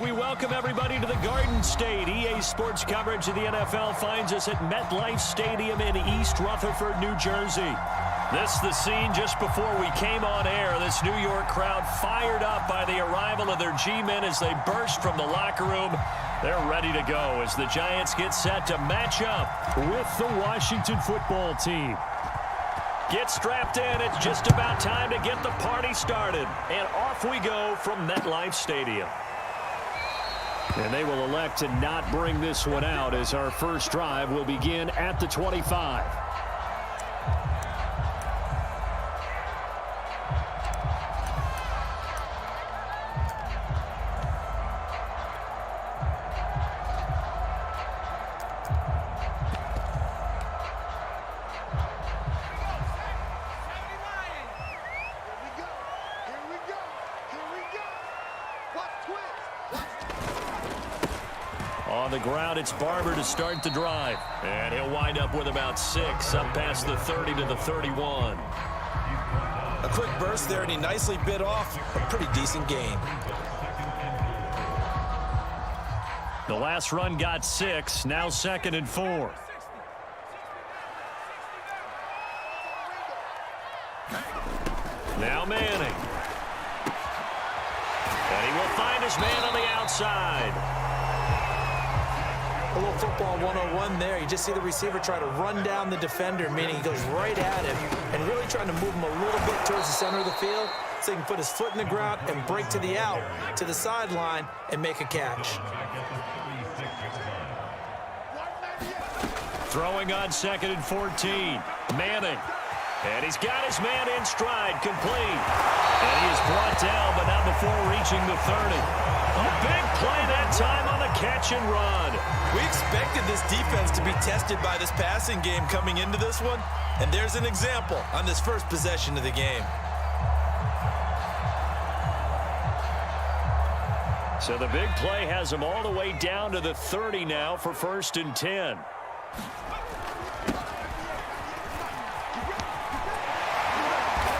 We welcome everybody to the Garden State. EA Sports coverage of the NFL finds us at MetLife Stadium in East Rutherford, New Jersey. This is the scene just before we came on air. This New York crowd fired up by the arrival of their G-men as they burst from the locker room. They're ready to go as the Giants get set to match up with the Washington football team. Get strapped in. It's just about time to get the party started. And off we go from MetLife Stadium. And they will elect to not bring this one out as our first drive will begin at the 25. On the ground, it's Barber to start the drive. And he'll wind up with about 6, up past the 30 to the 31. A quick burst there, and he nicely bit off a pretty decent gain. The last run got 6, now 2nd and 4. Now Manning. And he will find his man on the outside. A little football 101 there. You just see the receiver try to run down the defender, meaning he goes right at him and really trying to move him a little bit towards the center of the field so he can put his foot in the ground and break to the out, to the sideline, and make a catch. Throwing on 2nd and 14. Manning. And he's got his man in stride, complete. And he is brought down, but not before reaching the 30. A big play that time on the catch and run. We expected this defense to be tested by this passing game coming into this one, and there's an example on this first possession of the game. So the big play has him all the way down to the 30 now for 1st and 10.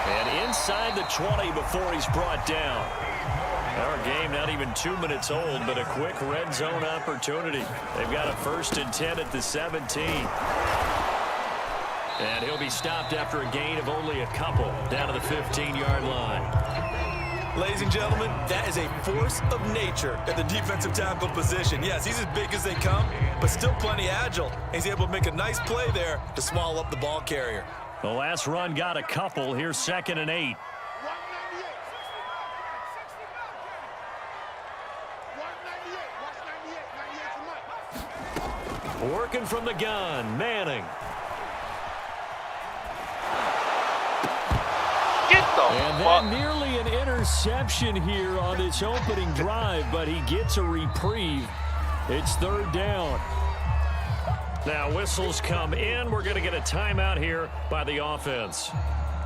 And inside the 20 before he's brought down. Our game not even 2 minutes old, but a quick red zone opportunity. They've got a 1st and 10 at the 17. And he'll be stopped after a gain of only a couple down to the 15-yard line. Ladies and gentlemen, that is a force of nature at the defensive tackle position. Yes, he's as big as they come, but still plenty agile. He's able to make a nice play there to swallow up the ball carrier. The last run got a couple. Here's 2nd and 8. Working from the gun, Manning. And then nearly an interception here on this opening drive, but he gets a reprieve. It's 3rd down. Now whistles come in. We're going to get a timeout here by the offense.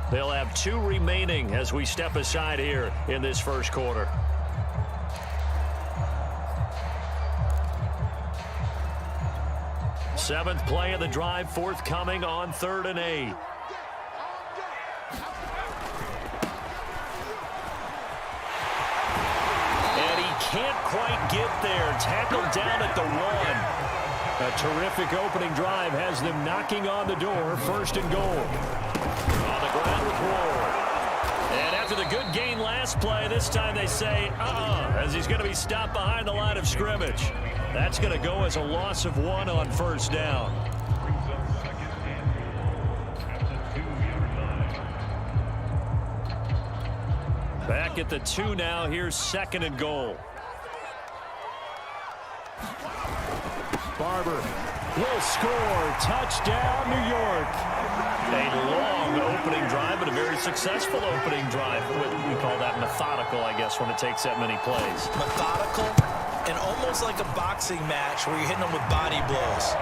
They'll have 2 remaining as we step aside here in this first quarter. Seventh play of the drive forthcoming on 3rd and 8. And he can't quite get there. Tackled down at the 1. A terrific opening drive has them knocking on the door. 1st and goal. On the ground with Ward. And after the good gain last play, this time they say, as he's going to be stopped behind the line of scrimmage. That's going to go as a loss of 1 on 1st down. Back at the 2 now. Here's 2nd and goal. Barber will score. Touchdown, New York. A long opening drive, but a very successful opening drive. We call that methodical, I guess, when it takes that many plays. Methodical and almost like a boxing match where you're hitting them with body blows.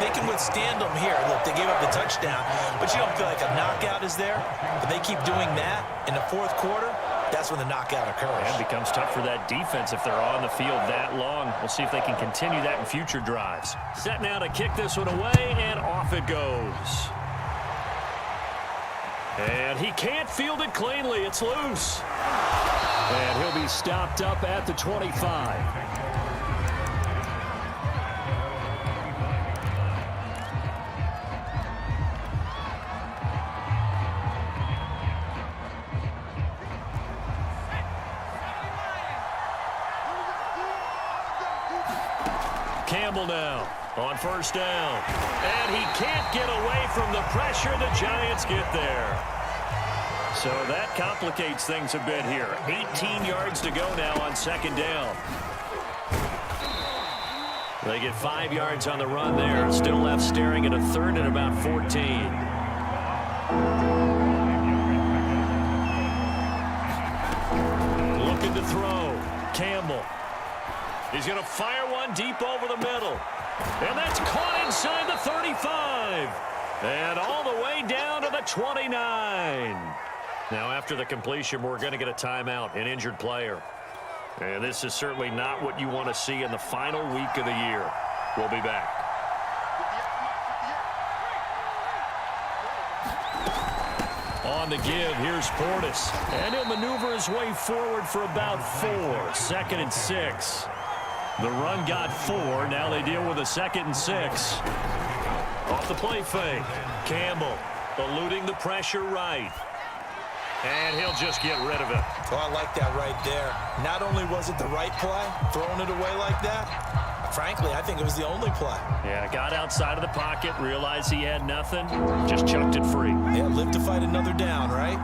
They can withstand them here. Look, they gave up the touchdown, but you don't feel like a knockout is there. But they keep doing that in the 4th quarter. That's when the knockout occurs. And it becomes tough for that defense if they're on the field that long. We'll see if they can continue that in future drives. Set now to kick this one away, and off it goes. And he can't field it cleanly. It's loose. And he'll be stopped up at the 25. Campbell now on first down. And he can't get away from the pressure. The Giants get there. So that complicates things a bit here. 18 yards to go now on second down. They get 5 yards on the run there. Still left staring at a third and about 14. Looking to throw. Campbell. He's going to fire one deep over the middle. And that's caught inside the 35. And all the way down to the 29. Now, after the completion, we're going to get a timeout, an injured player. And this is certainly not what you want to see in the final week of the year. We'll be back. On the give, here's Portis. And he'll maneuver his way forward for about 4. 2nd and 6. The run got 4. Now they deal with a 2nd and 6. Off the play fake. Campbell eluding the pressure right. And he'll just get rid of it. Oh, I like that right there. Not only was it the right play, throwing it away like that, frankly, I think it was the only play. Yeah, got outside of the pocket, realized he had nothing, just chucked it free. Yeah, live to fight another down, right?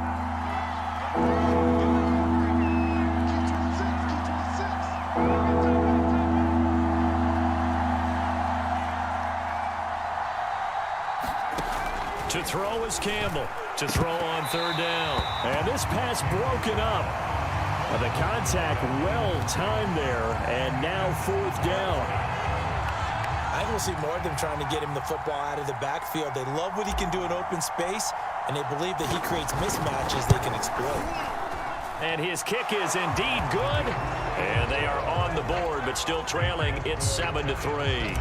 To throw is Campbell. To throw on third down. And this pass broken up. The contact well timed there. And now fourth down. I think we'll see more of them trying to get him the football out of the backfield. They love what he can do in open space, and they believe that he creates mismatches they can exploit. And his kick is indeed good. And they are on the board, but still trailing. It's 7-3.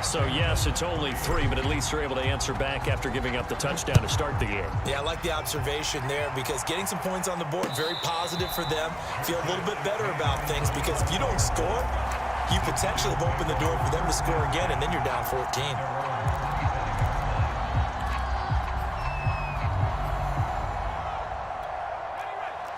So, yes, it's only 3, but at least they're able to answer back after giving up the touchdown to start the game. Yeah, I like the observation there because getting some points on the board, very positive for them. Feel a little bit better about things because if you don't score, you potentially have opened the door for them to score again, and then you're down 14.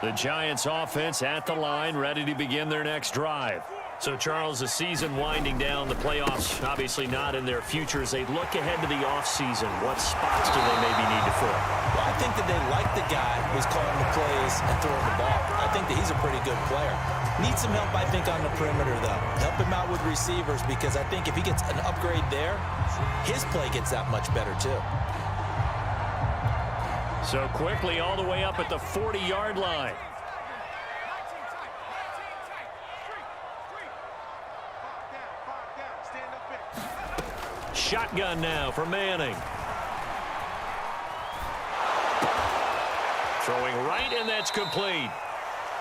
The Giants offense at the line, ready to begin their next drive. So, Charles, the season winding down, the playoffs obviously not in their future. As they look ahead to the offseason, what spots do they maybe need to fill? Well, I think that they like the guy who's calling the plays and throwing the ball. I think that he's a pretty good player. Needs some help, I think, on the perimeter, though. Help him out with receivers because I think if he gets an upgrade there, his play gets that much better, too. So quickly all the way up at the 40-yard line. Shotgun now for Manning. Throwing right, and that's complete.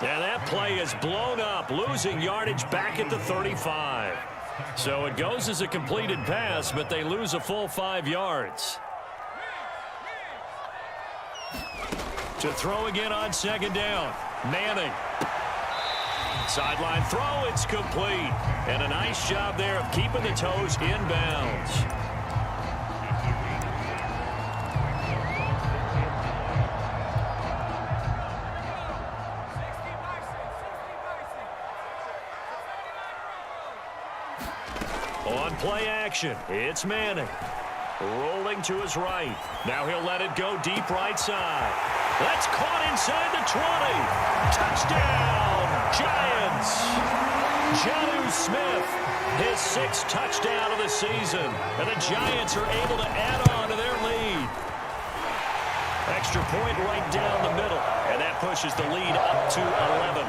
And that play is blown up, losing yardage back at the 35. So it goes as a completed pass, but they lose a full 5 yards. To throw again on second down. Manning. Sideline throw, it's complete. And a nice job there of keeping the toes inbounds. On play action, it's Manning. Rolling to his right. Now he'll let it go deep right side. That's caught inside the 20. Touchdown, Giants. Jonnu Smith, his 6th touchdown of the season. And the Giants are able to add on to their lead. Extra point right down the middle. And that pushes the lead up to 11.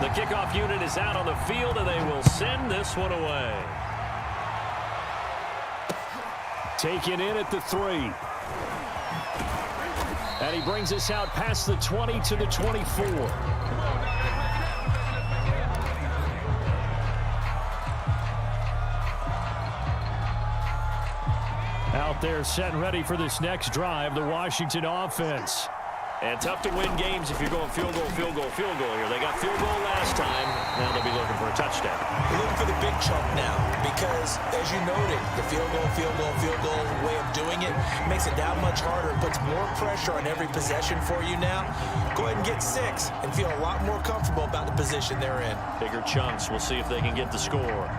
The kickoff unit is out on the field, and they will send this one away. Taken in at the 3. And And he brings us out past the 20 to the 24. Out there set and ready for this next drive, the Washington offense. And tough to win games if you're going field goal, field goal, field goal here. They got field goal last time. Now they'll be looking for a touchdown. They're looking for the big chunk now because, as you noted, the field goal way of doing it makes it that much harder. It puts more pressure on every possession for you now. Go ahead and get 6 and feel a lot more comfortable about the position they're in. Bigger chunks. We'll see if they can get the score.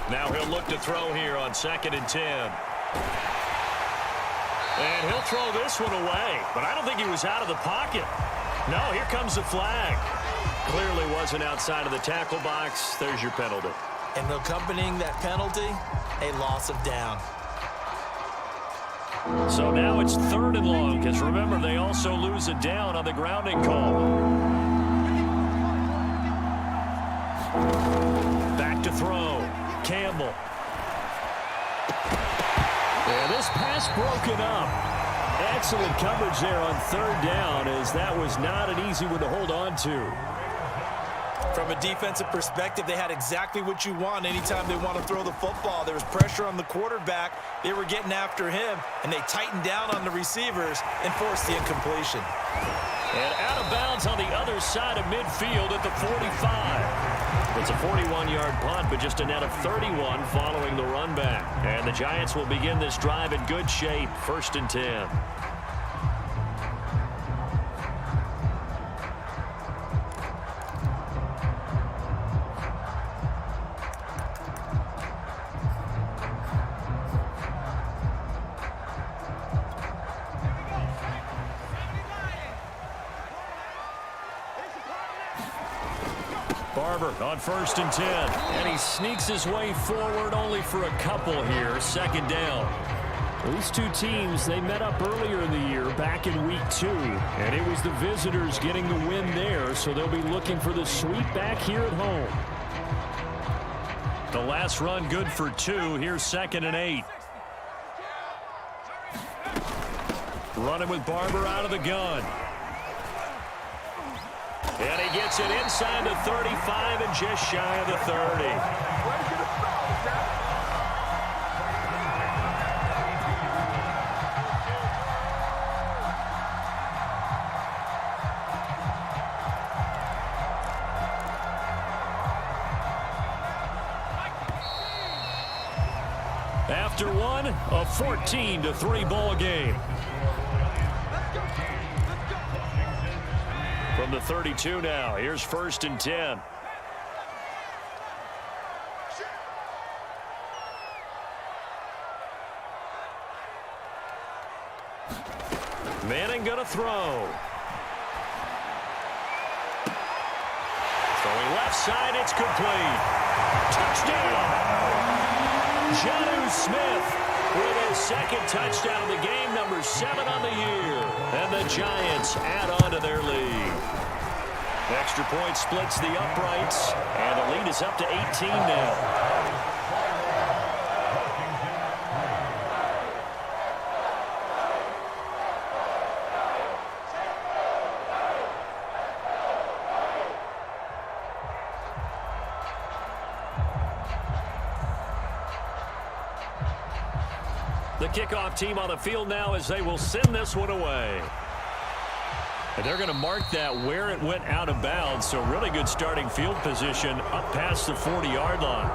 Now he'll look to throw here on 2nd and 10. And he'll throw this one away. But I don't think he was out of the pocket. No, here comes the flag. Clearly wasn't outside of the tackle box. There's your penalty. And accompanying that penalty, a loss of down. So now it's 3rd and long, because remember, they also lose a down on the grounding call. Back to throw. Campbell. And this pass broken up. Excellent coverage there on 3rd down, as that was not an easy one to hold on to. From a defensive perspective, they had exactly what you want anytime they want to throw the football. There was pressure on the quarterback. They were getting after him, and they tightened down on the receivers and forced the incompletion. And out of bounds on the other side of midfield at the 45. It's a 41-yard punt, but just a net of 31 following the run back. And the Giants will begin this drive in good shape, 1st and 10. Barber on 1st and 10. And he sneaks his way forward only for a couple here. 2nd down. These two teams, they met up earlier in the year back in week 2. And it was the visitors getting the win there, so they'll be looking for the sweep back here at home. The last run good for 2. Here's 2nd and 8. Running with Barber out of the gun. And he gets it inside the 35 and just shy of the 30. After one, a 14-3 ball game. From the 32 now, here's 1st and 10. Manning gonna throw. Throwing left side, it's complete. Touchdown! Jonnu Smith with his 2nd touchdown of the game, number 7 on the year. And the Giants add on to their lead. Extra point splits the uprights, and the lead is up to 18 now. The kickoff team on the field now as they will send this one away. And they're going to mark that where it went out of bounds, so really good starting field position up past the 40-yard line.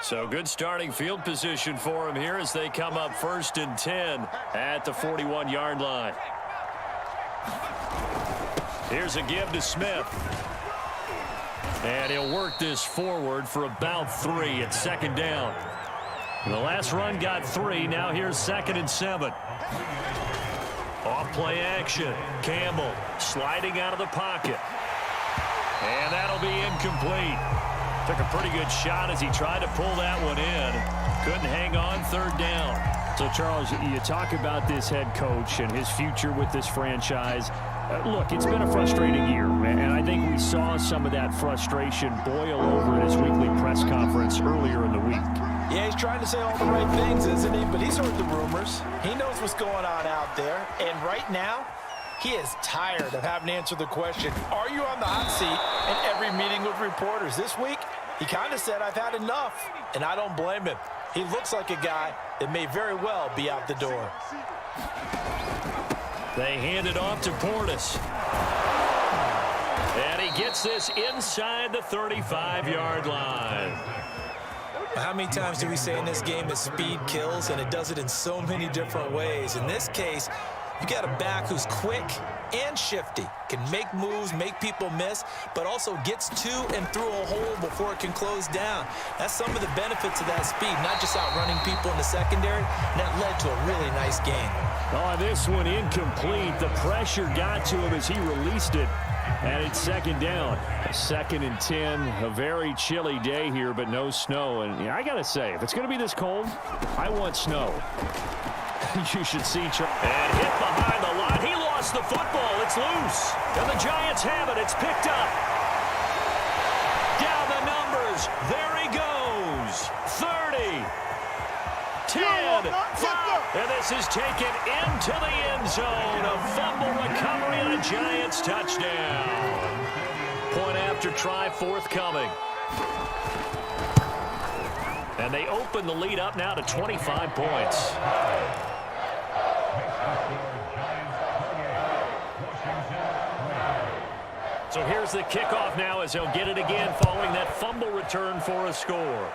So good starting field position for him here as they come up 1st and 10 at the 41-yard line. Here's a give to Smith. And he'll work this forward for about 3 at 2nd down. The last run got 3. Now here's 2nd and 7. Off play action. Campbell sliding out of the pocket. And that'll be incomplete. Took a pretty good shot as he tried to pull that one in. Couldn't hang on 3rd down. So, Charles, you talk about this head coach and his future with this franchise. Look, it's been a frustrating year, and I think we saw some of that frustration boil over in his weekly press conference earlier in the week. Yeah, he's trying to say all the right things, isn't he? But he's heard the rumors. He knows what's going on out there. And right now, he is tired of having to answer the question, are you on the hot seat in every meeting with reporters? This week, he kind of said, I've had enough. And I don't blame him. He looks like a guy that may very well be out the door. They hand it off to Portis. And he gets this inside the 35-yard line. How many times do we say in this game that speed kills, and it does it in so many different ways? In this case, you got a back who's quick and shifty, can make moves, make people miss, but also gets to and through a hole before it can close down. That's some of the benefits of that speed, not just outrunning people in the secondary, and that led to a really nice game. Oh, this one incomplete. The pressure got to him as he released it. And it's 2nd down. 2nd and 10. A very chilly day here, but no snow. And I got to say, if it's going to be this cold, I want snow. You should see. And hit behind the line. He lost the football. It's loose. And the Giants have it. It's picked up. Down the numbers. There he goes. 30. 10. 5. And this is taken into the end zone. A fumble recovery and a Giants touchdown. Point after try forthcoming. And they open the lead up now to 25 points. So here's the kickoff now as he'll get it again following that fumble return for a score.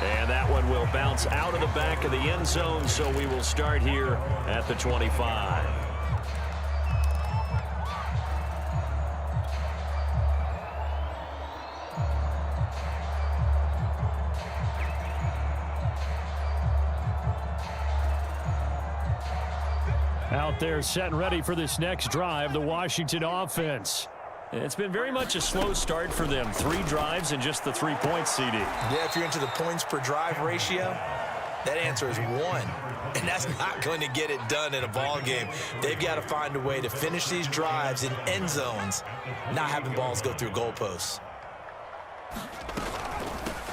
And that one will bounce out of the back of the end zone, so we will start here at the 25. Out there set and ready for this next drive, the Washington offense. It's been very much a slow start for them. 3 drives and just the 3 points, CD. Yeah, if you're into the points per drive ratio, that answer is 1. And that's not going to get it done in a ball game. They've got to find a way to finish these drives in end zones, not having balls go through goalposts.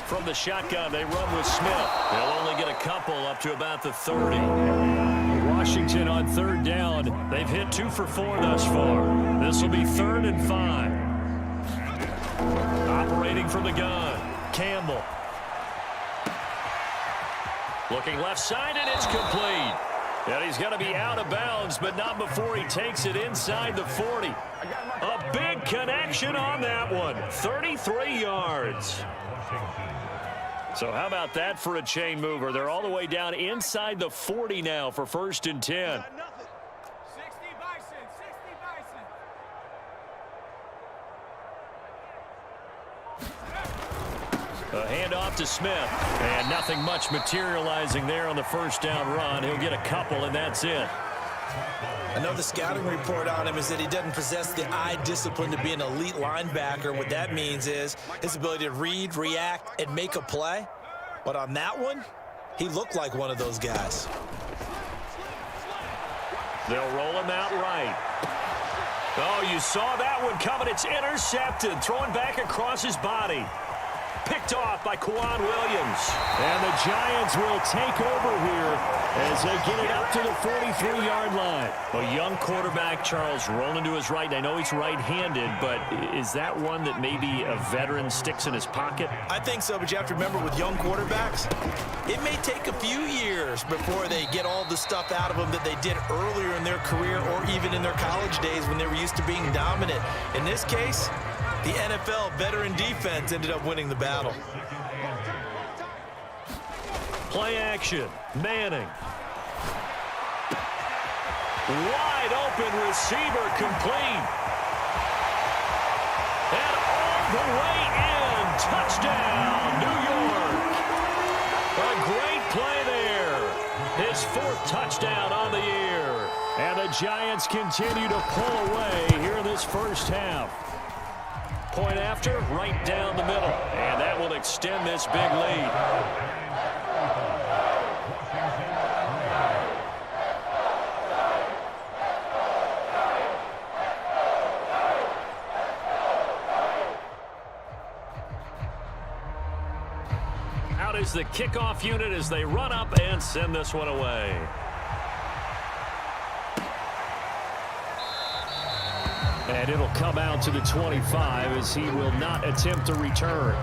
From the shotgun, they run with Smith. They'll only get a couple up to about the 30. Washington on 3rd down. They've hit 2 for 4 thus far. This will be 3rd and 5. Operating from the gun, Campbell. Looking left side, and it's complete. And he's going to be out of bounds, but not before he takes it inside the 40. A big connection on that one. 33 yards. So how about that for a chain mover? They're all the way down inside the 40 now for 1st and 10. A handoff to Smith. And nothing much materializing there on the 1st down run. He'll get a couple, and that's it. I know the scouting report on him is that he doesn't possess the eye discipline to be an elite linebacker. What that means is his ability to read, react, and make a play. But on that one, he looked like one of those guys. They'll roll him out right. Oh, you saw that one coming. It's intercepted. Thrown back across his body. Picked off by Kwan Williams. And the Giants will take over here as they get it up to the 43-yard line. A young quarterback, Charles, rolling to his right. I know he's right-handed, but is that one that maybe a veteran sticks in his pocket? I think so, but you have to remember with young quarterbacks, it may take a few years before they get all the stuff out of them that they did earlier in their career or even in their college days when they were used to being dominant. In this case, The NFL veteran defense ended up winning the battle. Play action. Manning. Wide open receiver complete. And all the way in. Touchdown, New York. A great play there. His 4th touchdown on the year. And the Giants continue to pull away here in this first half. Point after, right down the middle. And that will extend this big lead. Out is the kickoff unit as they run up and send this one away. And it'll come out to the 25 as he will not attempt to return.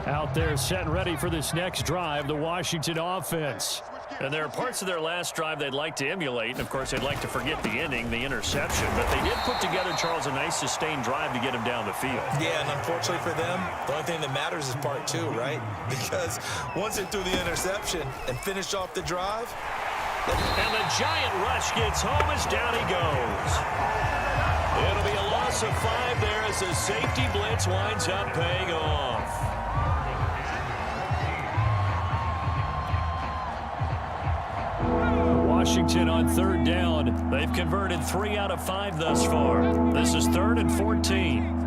Out there set and ready for this next drive, the Washington offense. And there are parts of their last drive they'd like to emulate. And, of course, they'd like to forget the inning, the interception. But they did put together, Charles, a nice sustained drive to get him down the field. Yeah, and unfortunately for them, the only thing that matters is part 2, right? Because once they threw the interception and finished off the drive. And the giant rush gets home as down he goes. It'll be a loss of 5 there as the safety blitz winds up paying off. Washington on 3rd down. They've converted 3 out of 5 thus far. This is 3rd and 14.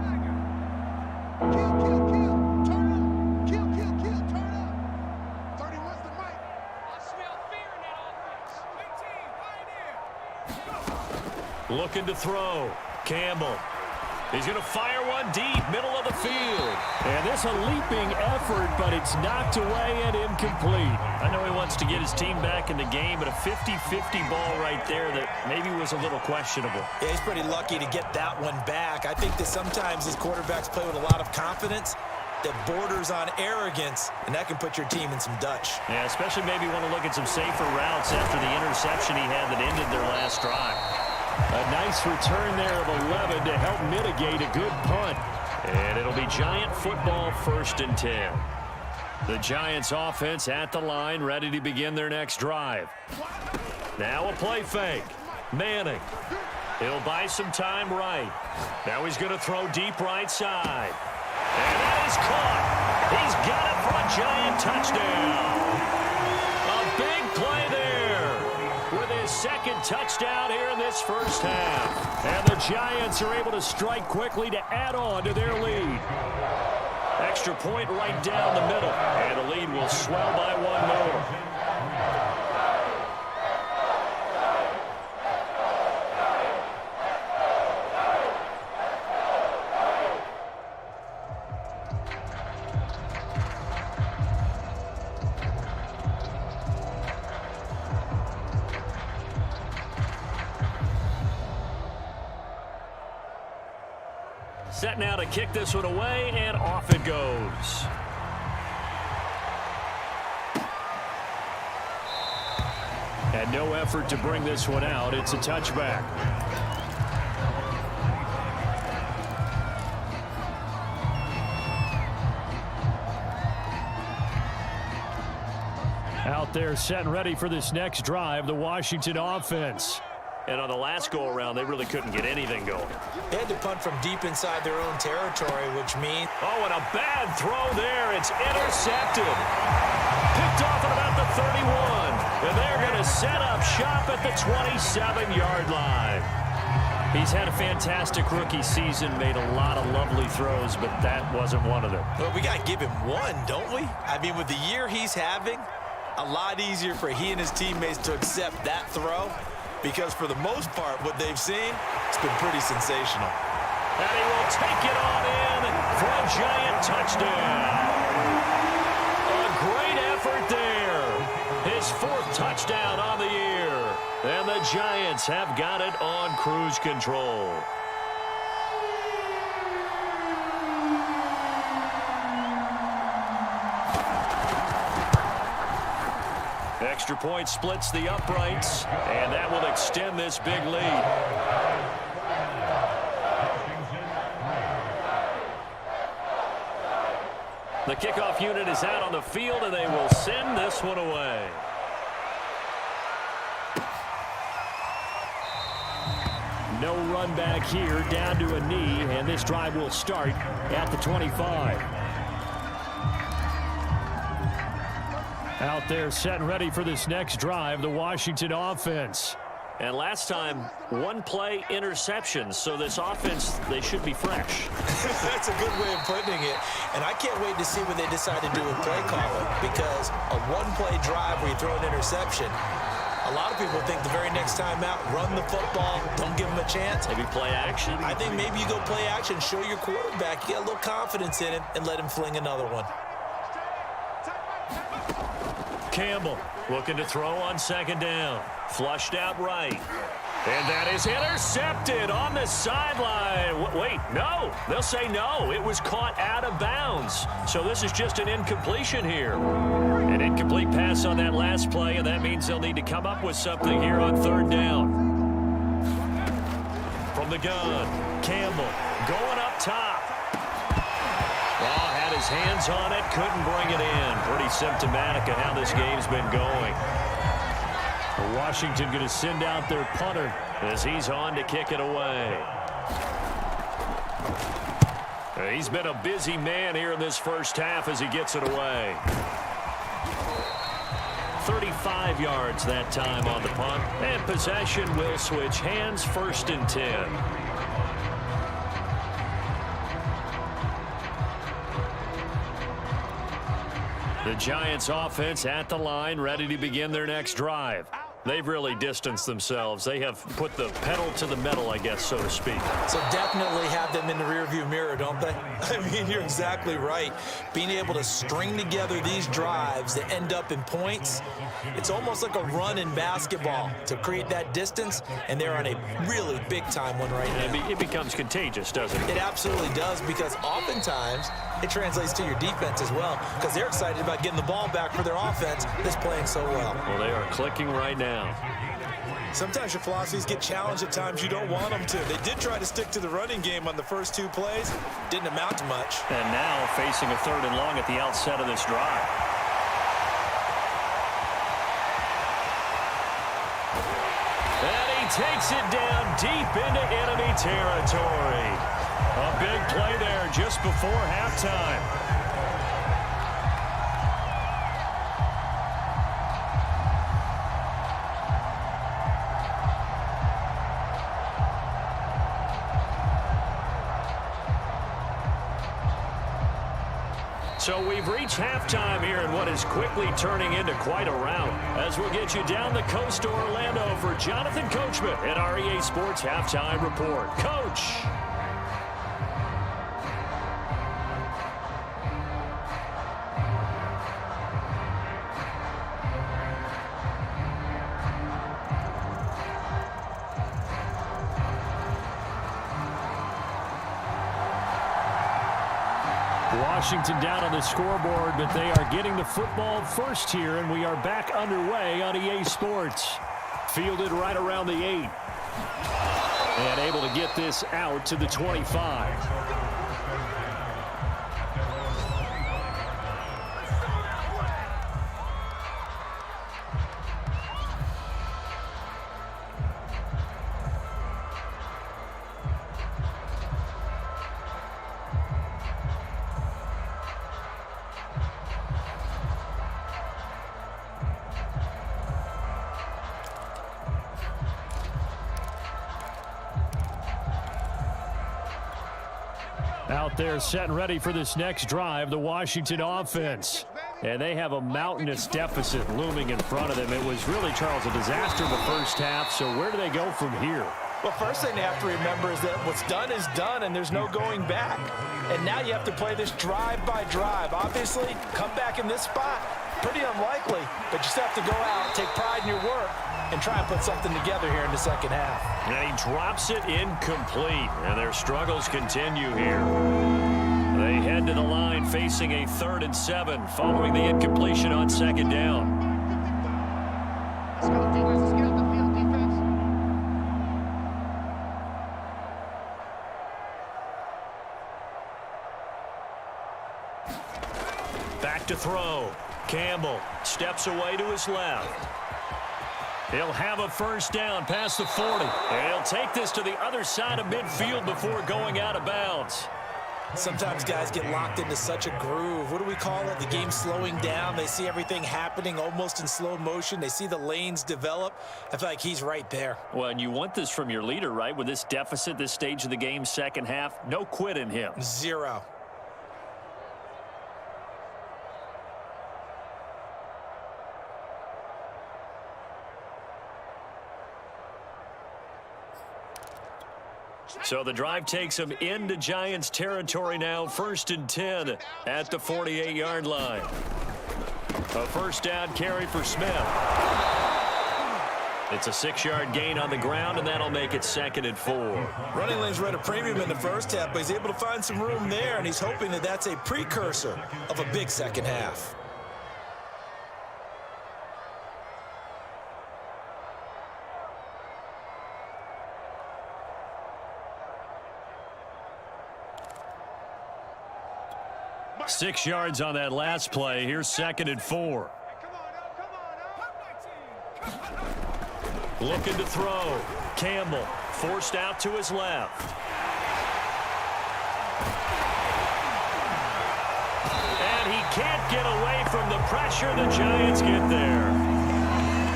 Looking to throw. Campbell. He's going to fire one deep, middle of the field. And this a leaping effort, but it's knocked away and incomplete. I know he wants to get his team back in the game, but a 50-50 ball right there that maybe was a little questionable. Yeah, he's pretty lucky to get that one back. I think that sometimes his quarterbacks play with a lot of confidence that borders on arrogance, and that can put your team in some Dutch. Yeah, especially maybe want to look at some safer routes after the interception he had that ended their last drive. A nice return there of 11 to help mitigate a good punt. And it'll be Giant football 1st and 10. The Giants offense at the line, ready to begin their next drive. Now a play fake. Manning. He'll buy some time right. Now he's going to throw deep right side. And that is caught. He's got it for a Giant touchdown. A big play there with his 2nd touchdown here in this first half. And the Giants are able to strike quickly to add on to their lead. Extra point right down the middle. And the lead will swell by 1 more. Set now to kick this one away, and off it goes. And no effort to bring this one out. It's a touchback. Out there set and ready for this next drive, the Washington offense. And on the last go-around, they really couldn't get anything going. They had to punt from deep inside their own territory, which means... Oh, and a bad throw there. It's intercepted. Picked off at about the 31. And they're going to set up shop at the 27-yard line. He's had a fantastic rookie season, made a lot of lovely throws, but that wasn't one of them. Well, we got to give him one, don't we? I mean, with the year he's having, a lot easier for he and his teammates to accept that throw. Because for the most part, what they've seen, it's been pretty sensational. And he will take it on in for a Giant touchdown. A great effort there. His 4th touchdown on the year. And the Giants have got it on cruise control. extra point splits the uprights, and that will extend this big lead. The kickoff unit is out on the field, and they will send this one away. No run back here, down to a knee, and this drive will start at the 25. Out there set and ready for this next drive, the Washington offense. And last time, one play interception, so this offense, they should be fresh. That's a good way of putting it. And I can't wait to see what they decide to do with play calling, because a one-play drive where you throw an interception, a lot of people think the very next time out, run the football, don't give them a chance. Maybe play action? I think maybe you go play action, show your quarterback, get a little confidence in it, and let him fling another one. Campbell looking to throw on second down. Flushed out right. And that is intercepted on the sideline. Wait, no. They'll say no. It was caught out of bounds. So this is just an incompletion here. An incomplete pass on that last play, and that means they'll need to come up with something here on third down. From the gun, Campbell going up top. Oh, had his hands on it, couldn't bring it in. Pretty symptomatic of how this game's been going. Washington going to send out their punter as he's on to kick it away. He's been a busy man here in this first half as he gets it away. 35 yards that time on the punt, and possession will switch hands, 1st and 10. The Giants offense at the line, ready to begin their next drive. They've really distanced themselves. They have put the pedal to the metal, I guess, so to speak. So definitely have them in the rearview mirror, don't they? I mean, you're exactly right. Being able to string together these drives that end up in points, it's almost like a run in basketball to create that distance, and they're on a really big-time one right now. It becomes contagious, doesn't it? It absolutely does, because oftentimes it translates to your defense as well, because they're excited about getting the ball back for their offense that's playing so well. Well, they are clicking right now. Sometimes your philosophies get challenged at times you don't want them to. They did try to stick to the running game on the first 2 plays. Didn't amount to much. And now facing a 3rd and long at the outset of this drive. And he takes it down deep into enemy territory. A big play there just before halftime. So we've reached halftime here in what is quickly turning into quite a rout, as we'll get you down the coast to Orlando for Jonathan Coachman at our EA Sports Halftime Report. Coach. Washington down on the scoreboard, but they are getting the football first here, and we are back underway on EA Sports. Fielded right around the 8. And able to get this out to the 25. Out there set and ready for this next drive, the Washington offense. And they have a mountainous deficit looming in front of them. It was really, Charles, a disaster in the first half. So where do they go from here? Well, first thing they have to remember is that what's done is done, and there's no going back. And now you have to play this drive by drive. Obviously, come back in this spot, pretty unlikely, but you just have to go out, take pride in your work, and try and put something together here in the second half. And he drops it incomplete, and their struggles continue here. They head to the line facing a 3rd and 7 following the incompletion on second down. Back to throw. Campbell steps away to his left. He'll have a first down past the 40. And he'll take this to the other side of midfield before going out of bounds. Sometimes guys get locked into such a groove. What do we call it? The game slowing down. They see everything happening almost in slow motion. They see the lanes develop. I feel like he's right there. Well, and you want this from your leader, right? With this deficit, this stage of the game, second half, no quit in him. Zero. So the drive takes him into Giants territory now, 1st and 10 at the 48-yard line. A first down carry for Smith. It's a 6-yard gain on the ground, and that'll make it 2nd and 4. Running lanes were at a premium in the first half, but he's able to find some room there, and he's hoping that that's a precursor of a big second half. Six yards on that last play. Here's 2nd and 4. Looking to throw. Campbell forced out to his left. And he can't get away from the pressure. The Giants get there.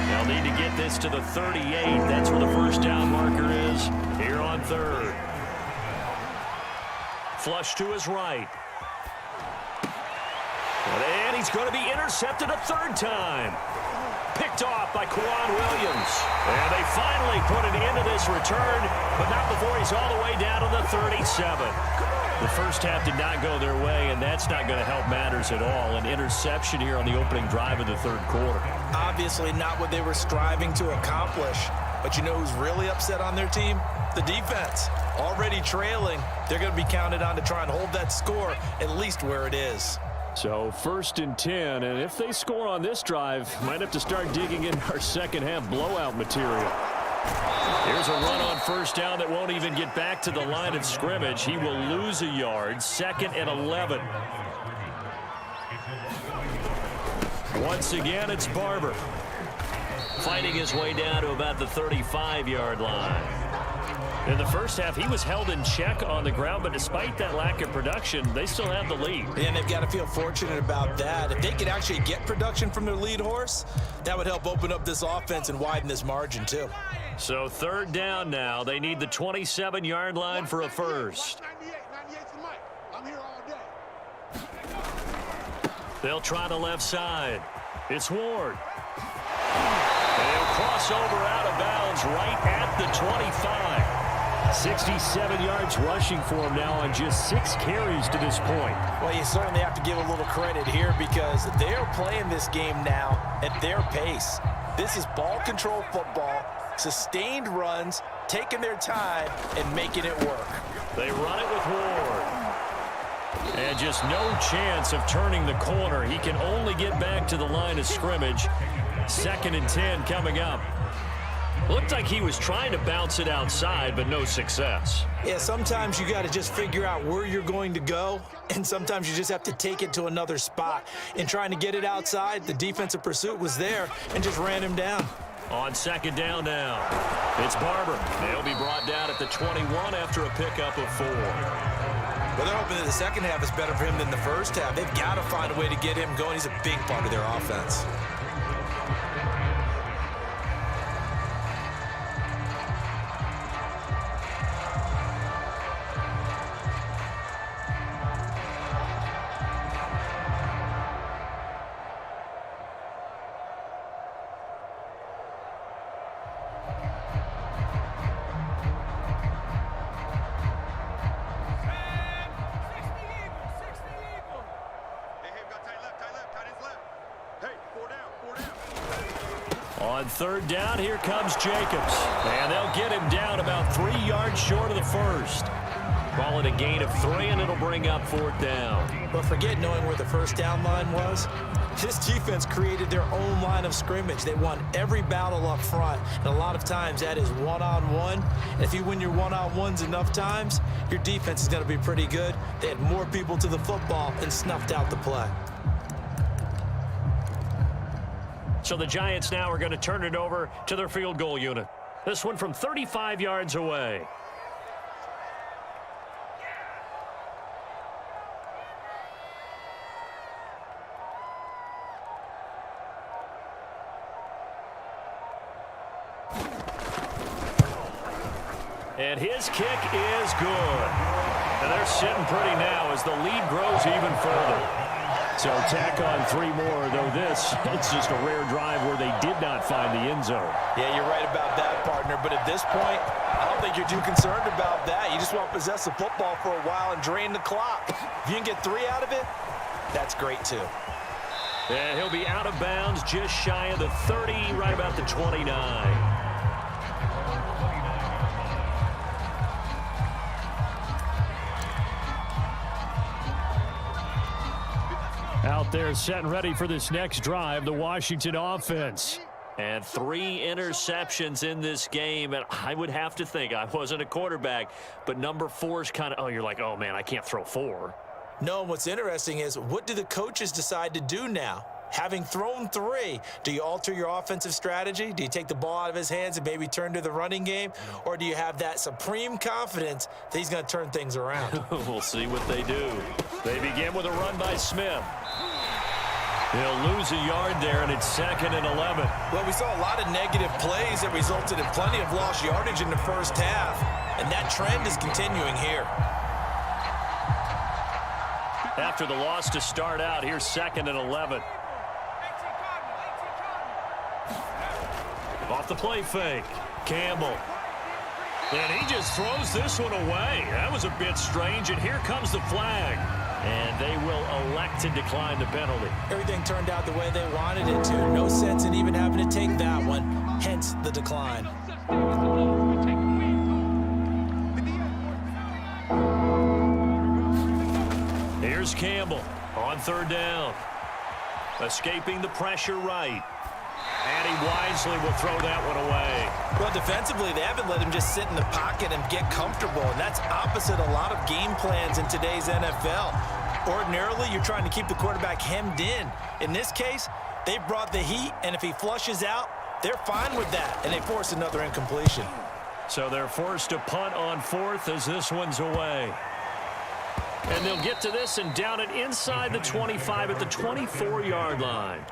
They'll need to get this to the 38. That's where the first down marker is here on 3rd. Flush to his right. And he's going to be intercepted a 3rd time. Picked off by Kwan Williams. And they finally put an end to this return, but not before he's all the way down to the 37. The first half did not go their way, and that's not going to help matters at all. An interception here on the opening drive of the 3rd quarter. Obviously not what they were striving to accomplish. But you know who's really upset on their team? The defense. Already trailing. They're going to be counted on to try and hold that score at least where it is. So 1st and 10, and if they score on this drive, might have to start digging in our second half blowout material. Here's a run on first down that won't even get back to the line of scrimmage. He will lose a yard. 2nd and 11. Once again, it's Barber. Fighting his way down to about the 35-yard line. In the first half, he was held in check on the ground, but despite that lack of production, they still have the lead. And they've got to feel fortunate about that. If they could actually get production from their lead horse, that would help open up this offense and widen this margin, too. So 3rd down now. They need the 27-yard line for a first. They'll try the left side. It's Ward. And he'll cross over out of bounds right at the 25. 67 yards rushing for him now on just 6 carries to this point. Well, you certainly have to give a little credit here because they're playing this game now at their pace. This is ball control football, sustained runs, taking their time, and making it work. They run it with Ward. And just no chance of turning the corner. He can only get back to the line of scrimmage. 2nd and 10 coming up. Looked like he was trying to bounce it outside, but no success. Yeah, sometimes you got to just figure out where you're going to go, and sometimes you just have to take it to another spot. In trying to get it outside, the defensive pursuit was there and just ran him down. On 2nd down now, it's Barber. They'll be brought down at the 21 after a pickup of 4. Well, they're hoping that the second half is better for him than the first half. They've got to find a way to get him going. He's a big part of their offense. On 3rd down, here comes Jacobs. And they'll get him down about 3 yards short of the first. Call it a gain of 3, and it'll bring up 4th down. But forget knowing where the first down line was. This defense created their own line of scrimmage. They won every battle up front, and a lot of times that is one-on-one. And if you win your one-on-ones enough times, your defense is going to be pretty good. They had more people to the football and snuffed out the play. So the Giants now are going to turn it over to their field goal unit. This one from 35 yards away. And his kick is good. And they're sitting pretty now as the lead grows even further. So tack on 3 more, though this, it's just a rare drive where they did not find the end zone. Yeah, you're right about that, partner. But at this point, I don't think you're too concerned about that. You just want to possess the football for a while and drain the clock. If you can get 3 out of it, that's great too. And he'll be out of bounds just shy of the 30, right about the 29. Out there set and ready for this next drive, the Washington offense. And 3 interceptions in this game, and I would have to think, I wasn't a quarterback, but number 4 is kind of, you're like, oh man, I can't throw 4. No, what's interesting is, what do the coaches decide to do now? Having thrown 3, do you alter your offensive strategy? Do you take the ball out of his hands and maybe turn to the running game? Or do you have that supreme confidence that he's going to turn things around? We'll see what they do. They begin with a run by Smith. He'll lose a yard there, and it's 2nd and 11. Well, we saw a lot of negative plays that resulted in plenty of lost yardage in the first half, and that trend is continuing here. After the loss to start out, here's 2nd and 11. Off the play fake, Campbell. And he just throws this one away. That was a bit strange, and here comes the flag. And they will elect to decline the penalty. Everything turned out the way they wanted it to. No sense in even having to take that one, hence the decline. Here's Campbell on 3rd down. Escaping the pressure right. And he wisely will throw that one away. Well, defensively, they haven't let him just sit in the pocket and get comfortable, and that's opposite a lot of game plans in today's NFL. Ordinarily, you're trying to keep the quarterback hemmed in. In this case, they brought the heat, and if he flushes out, they're fine with that, and they force another incompletion. So they're forced to punt on 4th as this one's away. And they'll get to this and down it inside the 25 at the 24-yard line.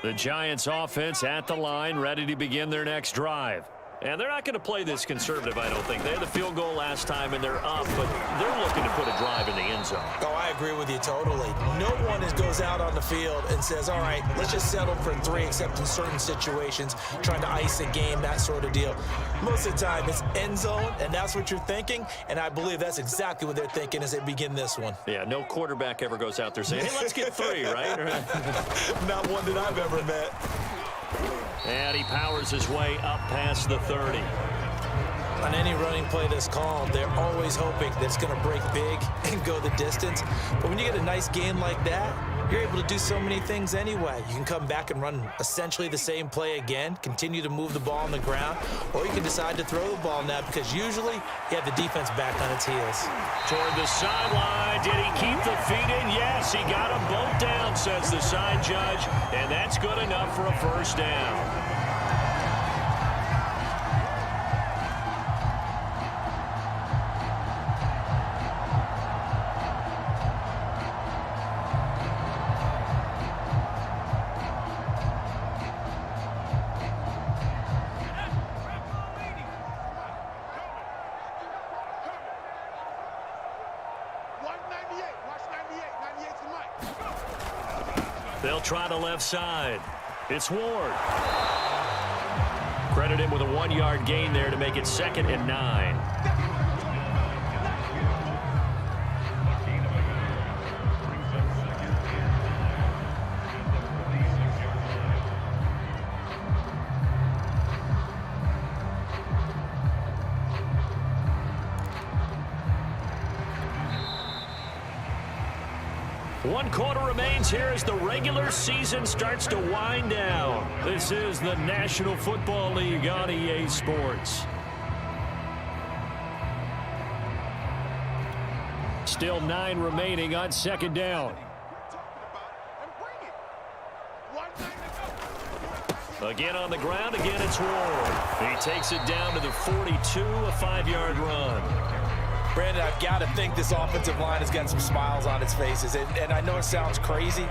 The Giants offense at the line, ready to begin their next drive. And they're not going to play this conservative, I don't think. They had the field goal last time, and they're up, but they're looking to put a drive in the end zone. Oh, I agree with you totally. No one goes out on the field and says, all right, let's just settle for 3, except in certain situations, trying to ice a game, that sort of deal. Most of the time, it's end zone, and that's what you're thinking, and I believe that's exactly what they're thinking as they begin this one. Yeah, no quarterback ever goes out there saying, hey, let's get 3, right? Not one that I've ever met. And he powers his way up past the 30. On any running play that's called, they're always hoping that it's going to break big and go the distance. But when you get a nice game like that, you're able to do so many things anyway. You can come back and run essentially the same play again, continue to move the ball on the ground, or you can decide to throw the ball now because usually you have the defense back on its heels. Toward the sideline, did he keep the feet in? Yes, he got them both down, says the side judge, and that's good enough for a first down. They'll try the left side. It's Ward. Credit him with a 1-yard gain there to make it 2nd and 9. One quarter remains here as the regular season starts to wind down. This is the National Football League on EA Sports. Still 9 remaining on second down. Again on the ground, again it's Ward. He takes it down to the 42, a 5-yard run. Brandon, I've got to think this offensive line has got some smiles on its faces. And I know it sounds crazy,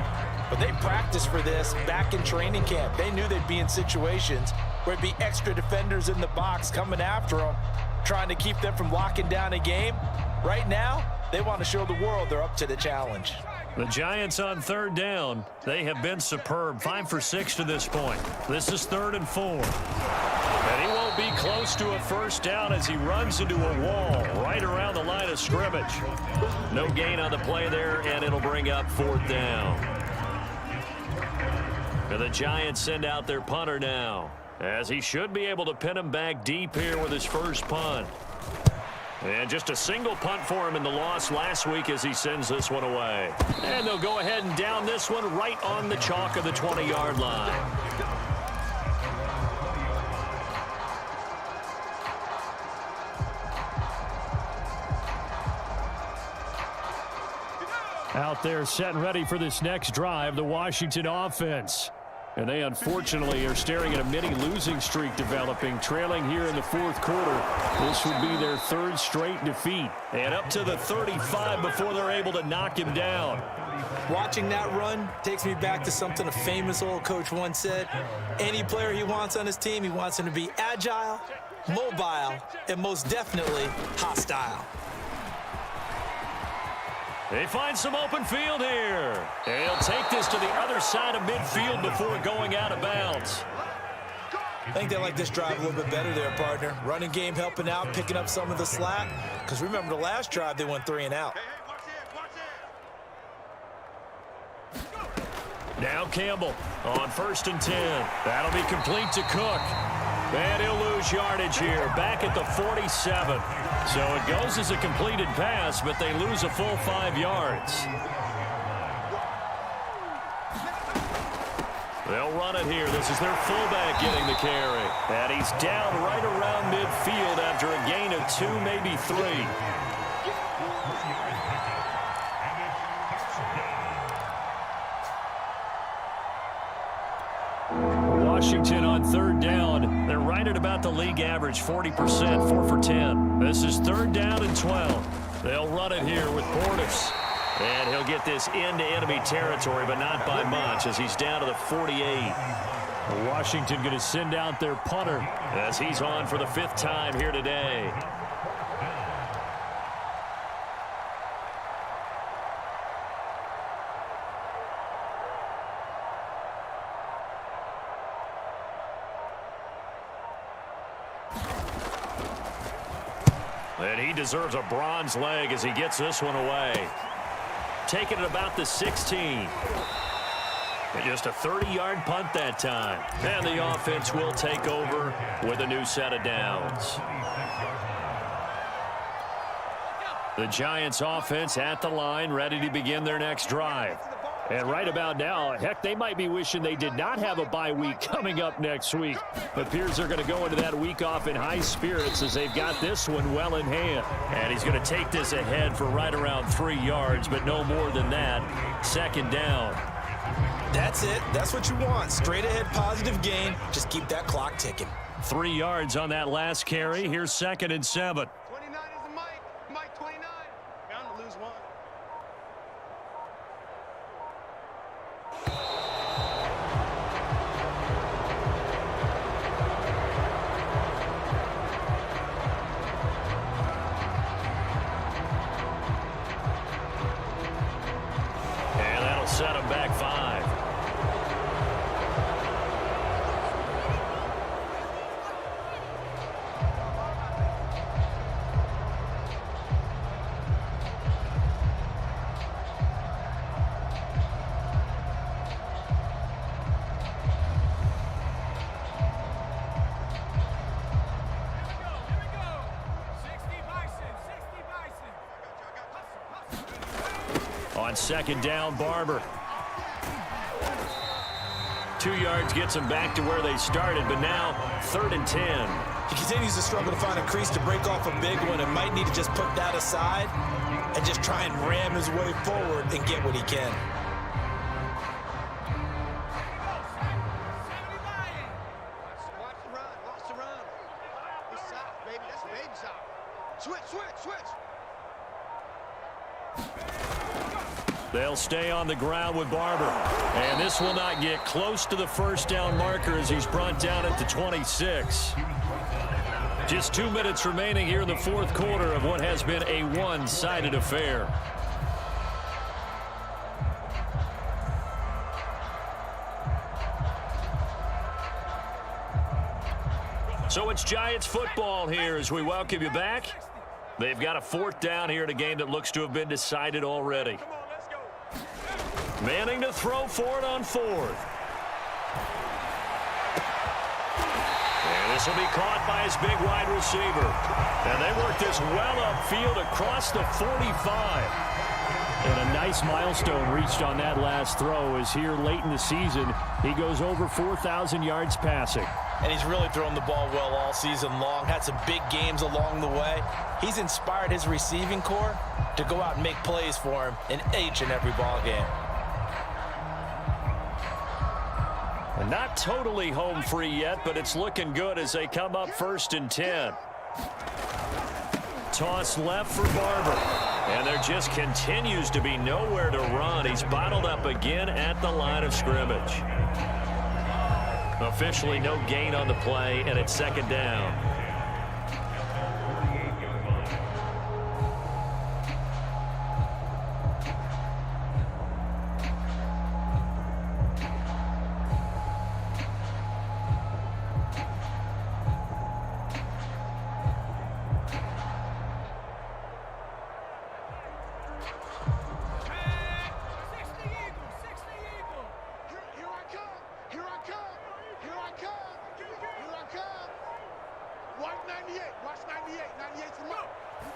but they practiced for this back in training camp. They knew they'd be in situations where it'd be extra defenders in the box coming after them, trying to keep them from locking down a game. Right now, they want to show the world they're up to the challenge. The Giants on third down. They have been superb. 5 for 6 to this point. This is 3rd and 4. And he won't be close to a first down as he runs into a wall right around the line of scrimmage. No gain on the play there, and it'll bring up 4th down. And the Giants send out their punter now, as he should be able to pin him back deep here with his first punt. And just a single punt for him in the loss last week as he sends this one away. And they'll go ahead and down this one right on the chalk of the 20-yard line. Out there set and ready for this next drive, the Washington offense. And they unfortunately are staring at a mini losing streak developing, trailing here in the 4th quarter. This would be their 3rd straight defeat. And up to the 35 before they're able to knock him down. Watching that run takes me back to something a famous old coach once said. Any player he wants on his team, he wants him to be agile, mobile, and most definitely hostile. They find some open field here. And he'll take this to the other side of midfield before going out of bounds. I think they like this drive a little bit better there, partner. Running game helping out, picking up some of the slack. Because remember the last drive, they went 3 and out. Now Campbell on 1st and 10. That'll be complete to Cook. And he'll lose yardage here, back at the 47. So it goes as a completed pass, but they lose a full 5 yards. They'll run it here. This is their fullback getting the carry. And he's down right around midfield after a gain of 2, maybe 3. Washington on 3rd down. They're right at about the league average, 40%, 4 for 10. This is 3rd down and 12. They'll run it here with Portis. And he'll get this into enemy territory, but not by much as he's down to the 48. Washington going to send out their punter as he's on for the 5th time here today. And he deserves a bronze leg as he gets this one away. Taking it about the 16. And just a 30-yard punt that time. And the offense will take over with a new set of downs. The Giants offense at the line, ready to begin their next drive. And right about now, heck, they might be wishing they did not have a bye week coming up next week. It appears they're going to go into that week off in high spirits as they've got this one well in hand. And he's going to take this ahead for right around 3 yards, but no more than that. 2nd down. That's it. That's what you want. Straight ahead positive gain. Just keep that clock ticking. 3 yards on that last carry. Here's 2nd and 7. 29 is the Mike. Mike 29. Bound to lose 1. Set him back 5. On second down, Barber. 2 yards gets them back to where they started, but now 3rd and 10. He continues to struggle to find a crease to break off a big one and might need to just put that aside and just try and ram his way forward and get what he can. Watch the run. Watch the run. It's south, baby. That's baby south. Switch. They'll stay on the ground with Barber. And this will not get close to the first down marker as he's brought down at the 26. Just 2 minutes remaining here in the fourth quarter of what has been a one-sided affair. So it's Giants football here as we welcome you back. They've got a 4th down here in a game that looks to have been decided already. Manning to throw for it on 4th. And this will be caught by his big wide receiver. And they work this well upfield across the 45. And a nice milestone reached on that last throw as here late in the season, he goes over 4,000 yards passing. And he's really thrown the ball well all season long. Had some big games along the way. He's inspired his receiving corps to go out and make plays for him in each and every ball game. And not totally home free yet, but it's looking good as they come up 1st and 10. Toss left for Barber. And there just continues to be nowhere to run. He's bottled up again at the line of scrimmage. Officially no gain on the play, and it's 2nd down.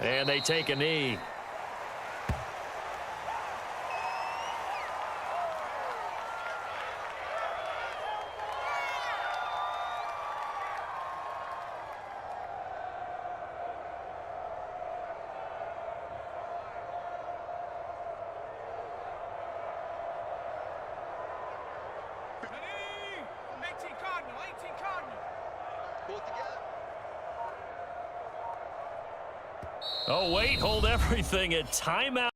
And they take a knee. Oh, wait, hold everything at timeout.